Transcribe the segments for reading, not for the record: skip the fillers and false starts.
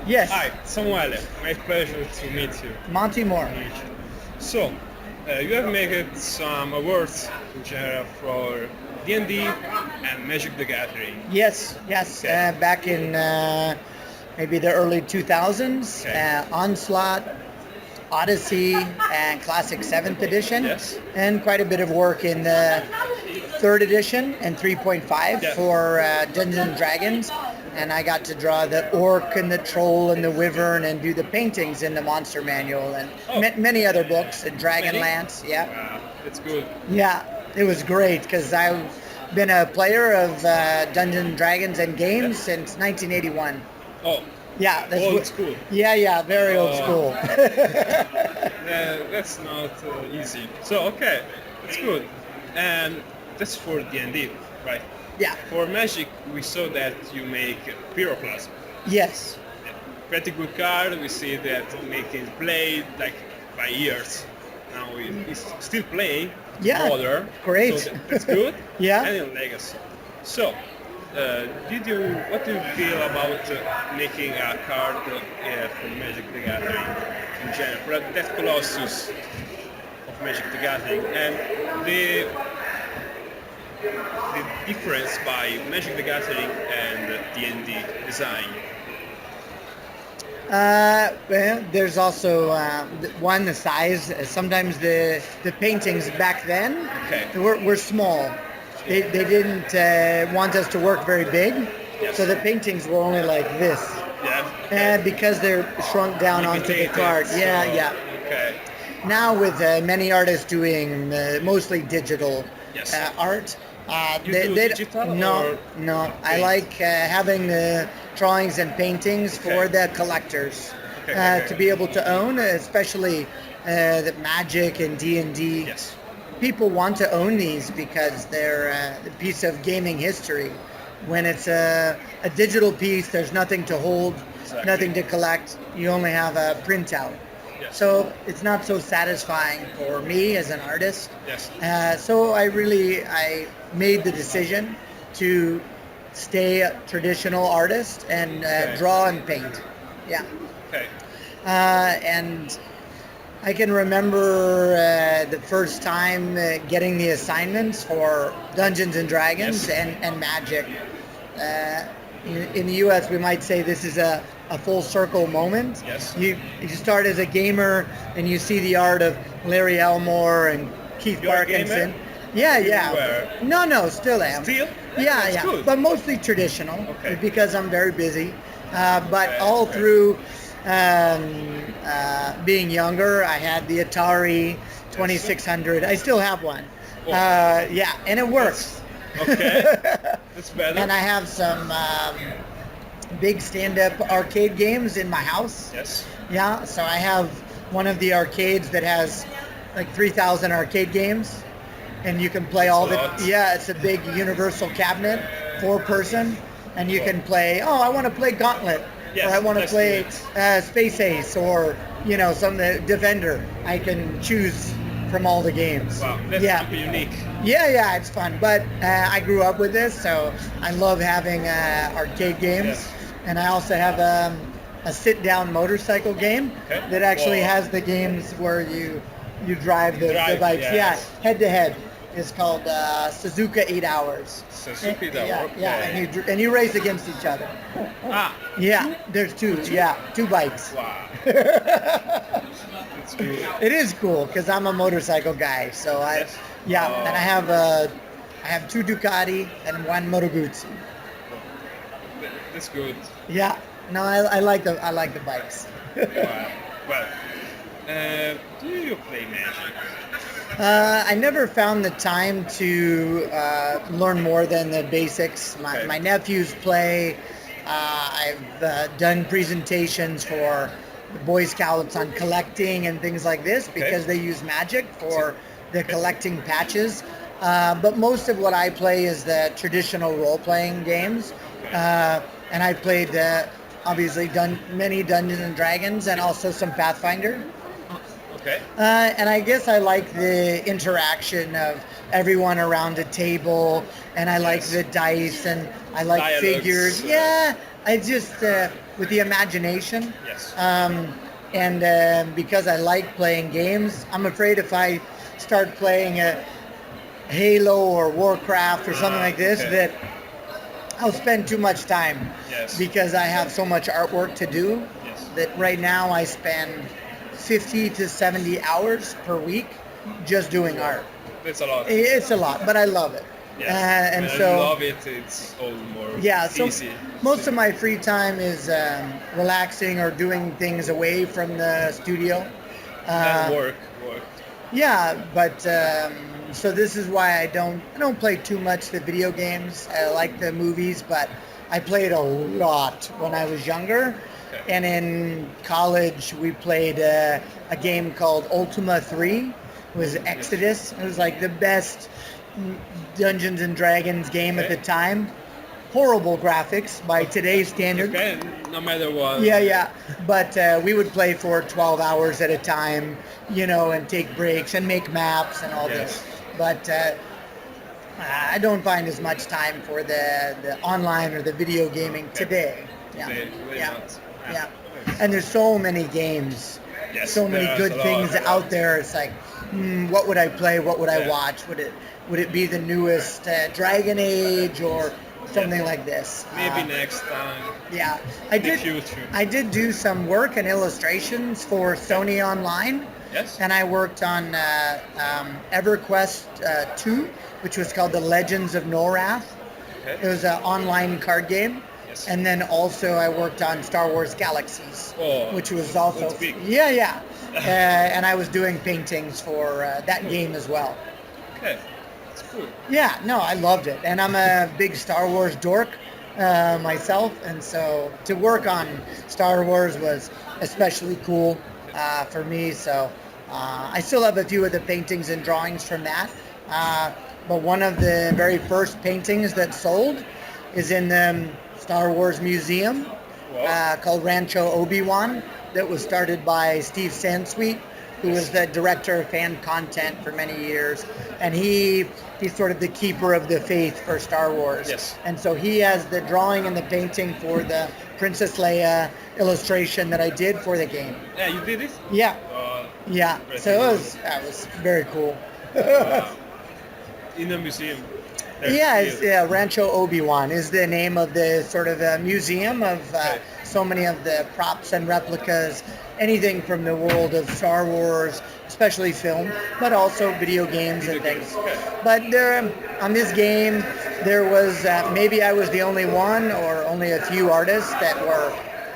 Yes. Hi, Samuele. My pleasure to meet you. Monte Moore. So, you have made some awards in general for D&D and Magic the Gathering. Yes, Okay. back in maybe the early 2000s, Okay. Onslaught, Odyssey, and Classic 7th edition. Yes. And quite a bit of work in the 3rd edition and 3.5 Yeah. for Dungeons and Dragons. And I got to draw the orc and the troll and the wyvern and do the paintings in the monster manual and Oh. many other books and Many? Dragonlance. Yeah. Wow, that's good. Yeah, it was great because I've been a player of Dungeons and Dragons and games since 1981. Oh, Yeah, old school. Yeah, very old Oh. school. That's not easy. So, okay, that's good. And that's for D&D, right? Yeah. For Magic, we saw that you make Pyroclasm. Yes. Pretty good card. We see that making play like by years. Now he's still playing. Yeah, Modern. great. So that's good. Yeah. And in Legacy. So, what do you feel about making a card for Magic the Gathering in general, for Death Colossus of Magic the Gathering, and the difference by Magic the Gathering and D&D design? Well, there's also one, the size. Sometimes the paintings back then Okay. were small. They didn't want us to work very big, Yes. so the paintings were only like this. Yeah. And because they're shrunk down onto the Limited, card. so- Yeah. Okay. Now with many artists doing mostly digital Yes. art, You do digital or no. I paint? like having the drawings and paintings for Okay. the collectors Okay. to be able to own, especially the Magic and D&D. Yes. People want to own these because they're a piece of gaming history. When it's a digital piece, there's nothing to hold, Exactly. nothing to collect. You only have a printout. Yes. So it's not so satisfying for me as an artist. Yes. So I made the decision to stay a traditional artist and Okay. draw and paint. Yeah. Okay. And I can remember the first time getting the assignments for Dungeons and Dragons Yes. and Magic. In the U.S., we might say this is a full circle moment. Yes. You start as a gamer and you see the art of Larry Elmore and Keith You're a Parkinson. gamer? Yeah, You yeah. were? No, still am. Still? Yeah, That's yeah. good. But mostly traditional Okay. because I'm very busy. But Okay, all okay. through being younger, I had the Atari 2600. I still have one. Oh. Yeah, and it works. Okay. That's better. And I have some big stand-up arcade games in my house. Yes. Yeah, so I have one of the arcades that has like 3,000 arcade games, and you can play all the. That's a lot. Yeah, it's a big universal cabinet, 4-person, and you can play. Oh, I want to play Gauntlet, Yes, or I want to let's play do it. Space Ace, or some Defender. I can choose from all the games. Wow, that's yeah. super unique. Yeah, it's fun. But I grew up with this, so I love having arcade games. Yes. And I also have a sit-down motorcycle game Okay. that actually Wow. has the games where you drive the Drive, bikes. yes. Yeah, head-to-head. It's called Suzuka 8 Hours. Suzuka 8 Yeah, Hours, yeah, okay. and you race against each other. Ah. Yeah, there's two. Yeah, 2 bikes. Wow. That's good. It is cool because I'm a motorcycle guy. So Yes. and I have 2 Ducati and 1 Moto Guzzi. That's good. Yeah, no, I like the bikes. Wow. Well, do you play Magic? I never found the time to learn more than the basics. Okay. My nephews play. I've done presentations for the Boy Scouts on collecting and things like this Okay. because they use Magic for the collecting patches. But most of what I play is the traditional role-playing games. And I've played, obviously, done many Dungeons and Dragons and also some Pathfinder. Okay. And I guess I like the interaction of everyone around a table, and I like Yes. the dice, and I like Dialogues, figures. Yeah, I just with the imagination. Yes. And because I like playing games, I'm afraid if I start playing a Halo or Warcraft or something like this, okay. that I'll spend too much time. Yes. Because I have so much artwork to do. Yes. That right now I spend 50 to 70 hours per week just doing art. That's a lot. It's a lot, but I love it. Yes. And when so I love it, it's all more so easy. most of my free time is relaxing or doing things away from the studio. And work. Yeah, but so this is why I don't play too much the video games. I like the movies, but I played a lot when I was younger. Okay. And in college, we played a game called Ultima 3. It was Exodus. It was like the best Dungeons and Dragons game at the time. Horrible graphics by today's standards. Okay, no matter what. Yeah. But we would play for 12 hours at a time, and take breaks and make maps and all this. But I don't find as much time for the online or the video gaming today. Yeah. And there's so many games. Yes, so many good things out there. It's like, what would I play? What would I watch? Would it be the newest Dragon Age or something like this? Maybe next time. Yeah, The future. I did do some work and illustrations for Sony Online. Yes. And I worked on EverQuest 2, which was called The Legends of Norath. Okay. It was an online card game. Yes. And then also I worked on Star Wars Galaxies, which was also that's big. Yeah. And I was doing paintings for that game as well. Okay, that's cool. Yeah, no, I loved it, and I'm a big Star Wars dork myself, and so to work on Star Wars was especially cool for me. So I still have a few of the paintings and drawings from that, but one of the very first paintings that sold is in the Star Wars Museum called Rancho Obi-Wan, that was started by Steve Sansweet, who was the director of fan content for many years, and he's sort of the keeper of the faith for Star Wars. Yes. And so he has the drawing and the painting for the Princess Leia illustration that I did for the game. Yeah, you did it? Yeah. Yeah. So that was very cool. In the museum. Yeah, Rancho Obi-Wan is the name of the sort of museum of so many of the props and replicas, anything from the world of Star Wars, especially film, but also video games and things. But there, on this game, there was maybe I was the only one or only a few artists that were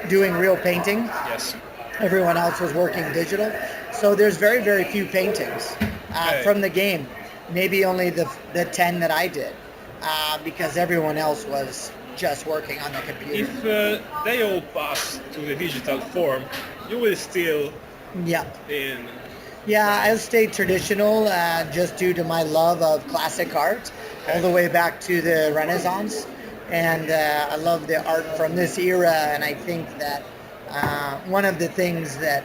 doing real painting. Yes. Everyone else was working digital. So there's very, very few paintings from the game. Maybe only the 10 that I did, because everyone else was just working on the computer. If they all pass to the digital form, you will still in... Yeah, I'll stay traditional just due to my love of classic art, all the way back to the Renaissance. And I love the art from this era, and I think that one of the things that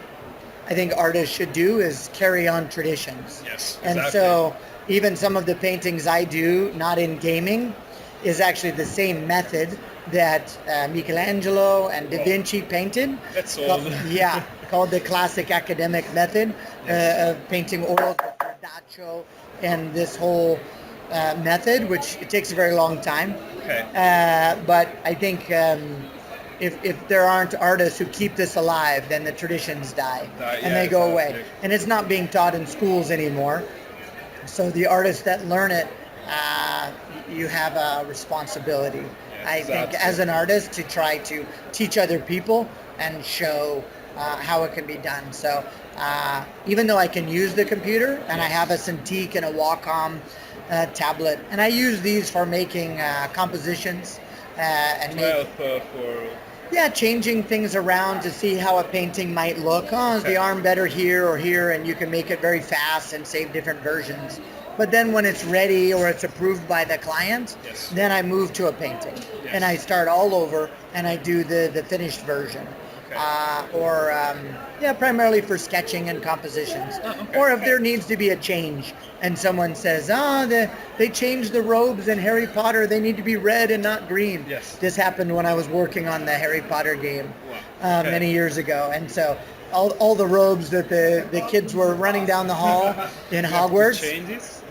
I think artists should do is carry on traditions. Yes, and exactly. so even some of the paintings I do, not in gaming, is actually the same method that Michelangelo and Da Vinci painted. That's all. Called the classic academic method of painting oils with Cardaggio and this whole method, which it takes a very long time. Okay. But I think if there aren't artists who keep this alive, then the traditions die and they go away. And it's not being taught in schools anymore. So the artists that learn it, you have a responsibility, I think, as an artist, to try to teach other people and show how it can be done. So even though I can use the computer, and I have a Cintiq and a Wacom tablet, and I use these for making compositions and changing things around to see how a painting might look. Is the arm better here or here? And you can make it very fast and save different versions. But then when it's ready or it's approved by the client, then I move to a painting. And I start all over and I do the finished version. or primarily for sketching and compositions. Okay. Or if there needs to be a change and someone says, they changed the robes in Harry Potter, they need to be red and not green. Yes. This happened when I was working on the Harry Potter game Wow. many years ago. And so all the robes that the kids were running down the hall in Hogwarts. Changes.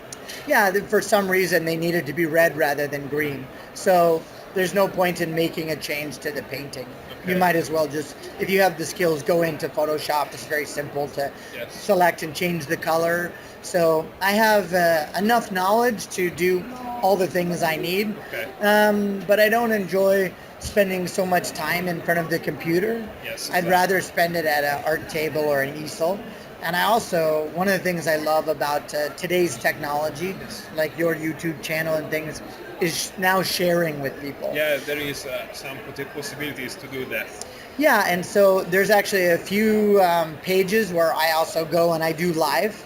Yeah, for some reason they needed to be red rather than green. So there's no point in making a change to the painting. Okay. You might as well just, if you have the skills, go into Photoshop. It's very simple to select and change the color. So I have enough knowledge to do all the things I need. Okay. But I don't enjoy spending so much time in front of the computer. Yes, I'd rather spend it at an art table or an easel. And I also, one of the things I love about today's technology, like your YouTube channel and things, is now sharing with people. Yeah, there is some possibilities to do that. Yeah, and so there's actually a few pages where I also go and I do live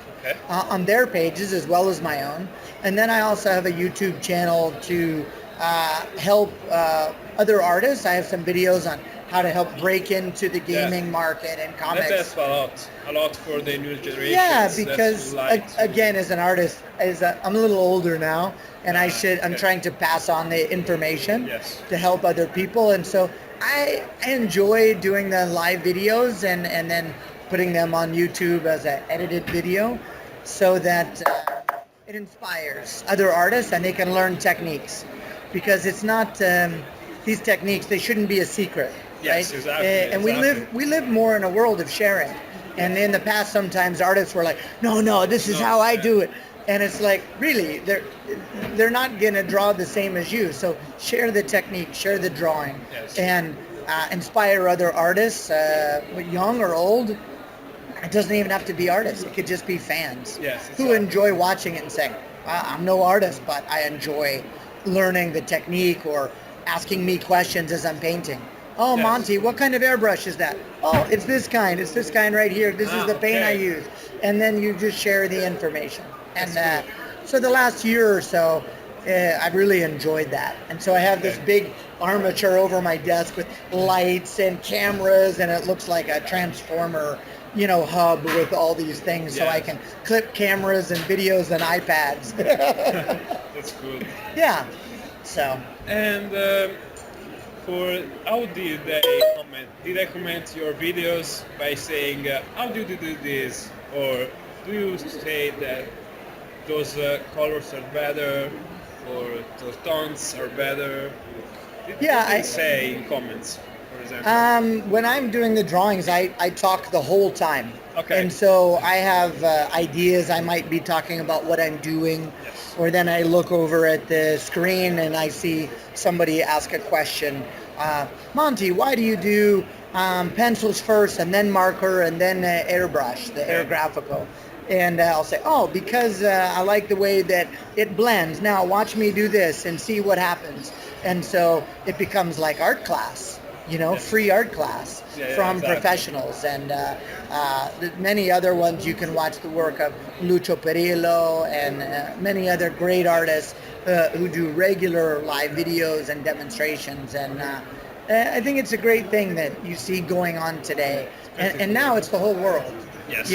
on their pages as well as my own. And then I also have a YouTube channel to help other artists. I have some videos on how to help break into the gaming market and comics. That's a lot for the new generation. Yeah, because again, as an artist, I'm a little older now, and I'm trying to pass on the information to help other people, and so I enjoy doing the live videos and then putting them on YouTube as an edited video, so that it inspires other artists and they can learn techniques, because it's not these techniques, they shouldn't be a secret. Yes, right? exactly. And we live more in a world of sharing. And in the past, sometimes artists were like, no, this is how I do it. And it's like, really, they're not going to draw the same as you. So share the technique, share the drawing, and inspire other artists, young or old. It doesn't even have to be artists. It could just be fans who enjoy watching it and saying, I'm no artist, but I enjoy learning the technique or asking me questions as I'm painting. Oh, Monty, what kind of airbrush is that? Oh, it's this kind. It's this kind right here. This is the paint I use. And then you just share the information. And so the last year or so, I've really enjoyed that. And so I have this big armature over my desk with lights and cameras, and it looks like a transformer, hub with all these things. So I can clip cameras and videos and iPads. That's good. Yeah. So. And for how did they comment? Did they comment your videos by saying, how do you do this? Or do you say that those colors are better, or those tones are better? What do they say in comments, for example? When I'm doing the drawings, I talk the whole time. Okay. And so I have ideas. I might be talking about what I'm doing, or then I look over at the screen and I see somebody ask a question. Monty, why do you do pencils first and then marker and then airbrush, the air graphical? And I'll say, because I like the way that it blends. Now watch me do this and see what happens. And so it becomes like art class, free art class from professionals. And many other ones, you can watch the work of Lucio Perillo and many other great artists who do regular live videos and demonstrations. And I think it's a great thing that you see going on today. And now it's the whole world. Yes.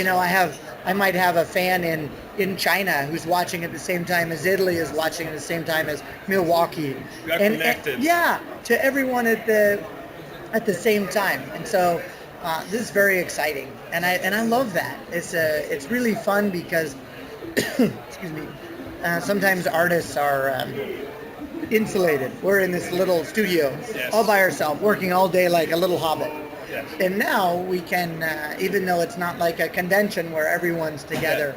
I might have a fan in China who's watching at the same time as Italy is watching at the same time as Milwaukee. We are connected. To everyone at the same time. And so this is very exciting, and I love that. It's really fun because excuse me. Sometimes artists are insulated. We're in this little studio all by ourselves, working all day like a little hobbit. Yes. And now we can, even though it's not like a convention where everyone's together,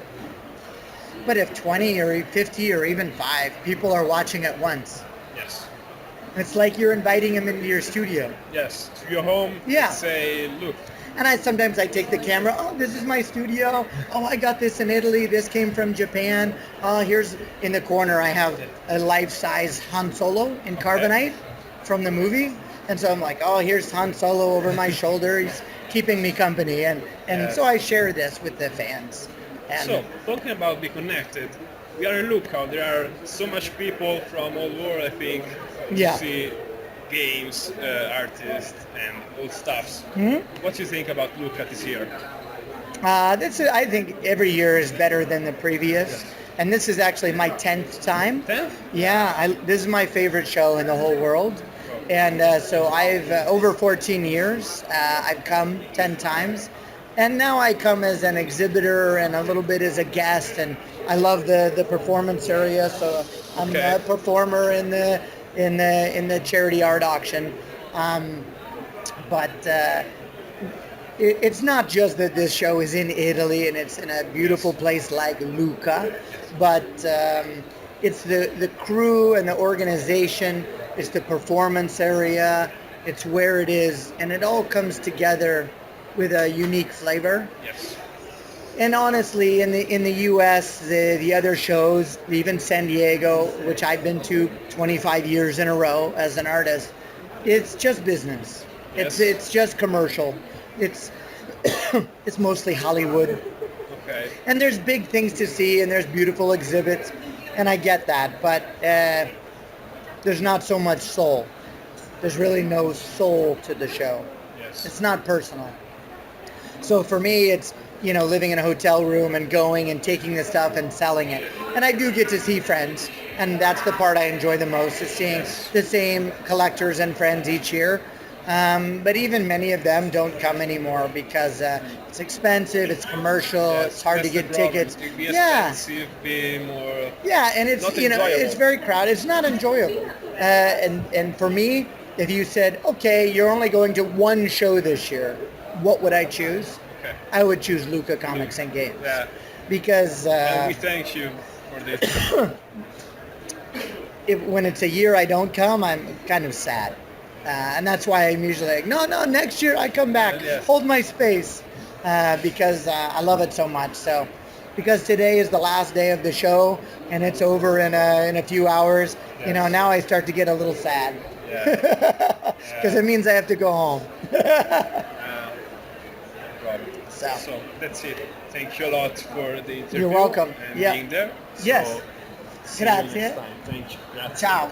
but if 20 or 50 or even 5 people are watching at once, it's like you're inviting them into your studio. Yes, to your home. Yeah. Say, look. And sometimes I take the camera. Oh, this is my studio. Oh, I got this in Italy. This came from Japan. Oh, here's in the corner I have a life-size Han Solo in carbonite from the movie. And so I'm like, oh, here's Han Solo over my shoulder. He's keeping me company. And so I share this with the fans. And so, talking about be connected, we are in Lucca. There are so much people from all over, I think, to see games, artists, and all stuffs. What do you think about Lucca this year? I think every year is better than the previous, and this is actually my 10th time. 10th? Yeah, this is my favorite show in the whole world, and so I've over 14 years. I've come 10 times, and now I come as an exhibitor and a little bit as a guest, and I love the performance area. So I'm a performer in the charity art auction, but. It's not just that this show is in Italy and it's in a beautiful place like Lucca, but it's the crew and the organization, it's the performance area, it's where it is, and it all comes together with a unique flavor. Yes. And honestly, in the U.S., the other shows, even San Diego, which I've been to 25 years in a row as an artist, it's just business. Yes. It's just commercial. It's mostly Hollywood. Okay. And there's big things to see, and there's beautiful exhibits, and I get that, but there's not so much soul. There's really no soul to the show. Yes. It's not personal. So for me, it's, living in a hotel room and going and taking the stuff and selling it. And I do get to see friends, and that's the part I enjoy the most, is seeing the same collectors and friends each year. But even many of them don't come anymore because it's expensive, it's commercial, it's hard to get tickets. Be expensive, be more. Yeah, and it's not it's very crowded. It's not enjoyable. And for me, if you said, okay, you're only going to one show this year, what would I choose? Okay. I would choose Lucca Comix and Games. Yeah. Because and we thank you for this. When it's a year I don't come, I'm kind of sad. And that's why I'm usually like, no, next year I come back. Yes. Hold my space, because I love it so much. So, because today is the last day of the show and it's over in a few hours, now I start to get a little sad. Because it means I have to go home. So that's it. Thank you a lot for the interview. You're welcome. And being there. Yes. See you next Grazie. time. Thank you. Grazie. Ciao.